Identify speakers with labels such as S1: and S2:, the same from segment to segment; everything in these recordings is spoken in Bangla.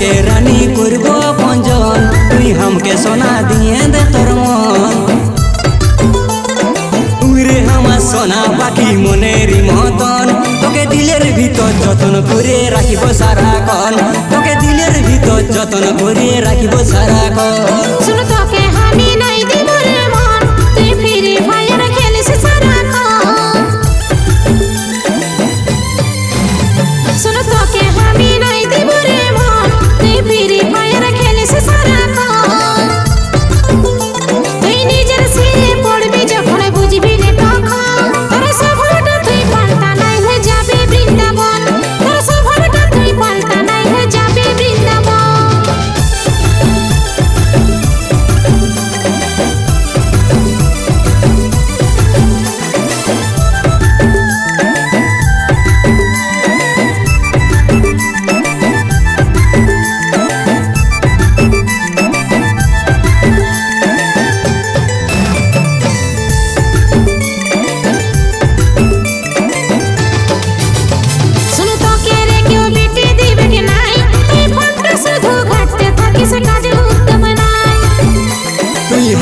S1: তোকে রানী করব পঞ্জন তুই हमके সোনা দিয়ে দে তোর মন তুই রে আমার সোনা পাখি মনেরই মতন তোকে দিলের ভিতর যতন করে রাখিব সারাক্ষণ তোকে দিলের ভিতর যতন করে রাখিব সারাক্ষণ
S2: শুন তোকে আমি নাই দিব রে মন তুই ফ্রি ফায়ার খেলিস সারাক্ষণ শুন তোকে আমি নাই দিব রে মন তুই ফ্রি ফায়ার খেলিস সারাক্ষণ তুই নিজের সে পড়বি যখন বুঝবি রে তখন তোর সফরটা তুই পাল্টা নাই হয়ে যাবে বৃন্দাবন তোর সফরটা তুই পাল্টা নাই হয়ে যাবে বৃন্দাবন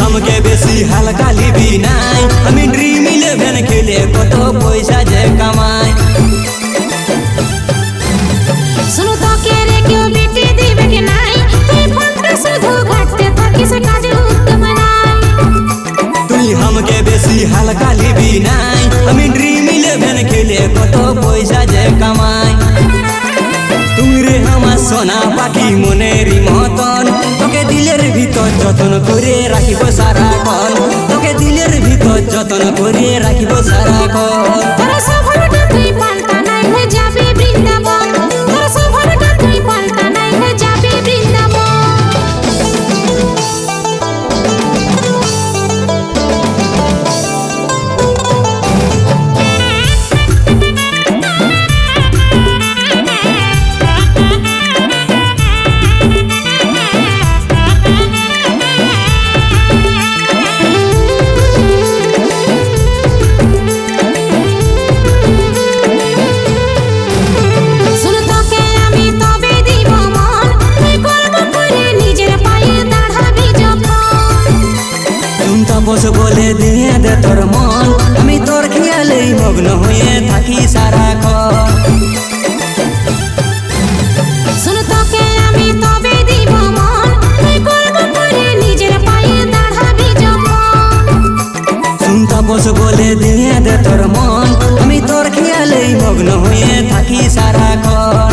S1: हमके बेसी हल्का लिबी नाई हमी ड्रीम 11 खेले कत पैसा जे कमाई
S2: सुनो तो के रे क्यों बेटी दिबे के नाई तुई फंटा सुधु घाटते থাকিস কাজে উত্তম নাই
S1: তুই हमके बेसी हल्का लिबी नाई हमी ड्रीम 11 खेले कत पैसा जे कमाई তুই রে আমার সোনা পাখি মনেরই মতন তোকে দিলের ভিতর যতন করে রাখিব সারাক্ষণ তোকে দিলের ভিতর যতন করে রাখিব সারাক্ষণ
S2: তোর সফরটা তুই পাল্টা নাই হয়ে যাবে বৃন্দাবন তোর সফরটা তুই পাল্টা নাই হয়ে যাবে বৃন্দাবন
S1: বস বলে দিয়ে দে তোর মন আমি তোর খেয়ালেই মগ্ন হয়ে থাকি সারাক্ষণ
S2: শুন তোকে আমি তবে দিব মন তুই করব করে নিজের পায়ে দাঁড়াবি যখন
S1: শুনতা বস বলে দিয়ে দে তোর মন আমি তোর খেয়ালেই মগ্ন হয়ে থাকি সারাক্ষণ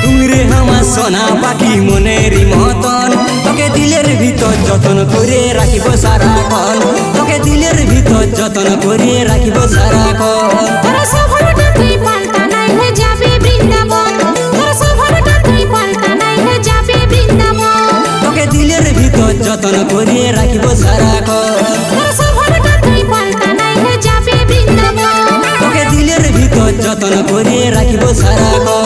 S1: তুই রে আমার সোনা পাখি মনেরই মতন তোকে দিলের ভিতর যতন করে রাখিব সারাক্ষণ তোকে দিলের ভিতর যতন করে রাখিব সারাক্ষণ
S2: তোর সফরটা তুই পাল্টা নাই হয়ে যাবে বৃন্দাবন তোর সফরটা তুই পাল্টা নাই হয়ে যাবে বৃন্দাবন
S1: তোকে দিলের ভিতর যতন করে রাখিব সারাক্ষণ
S2: তোর সফরটা তুই পাল্টা নাই হয়ে যাবে বৃন্দাবন
S1: তোকে দিলের ভিতর যতন করে রাখিব সারাক্ষণ।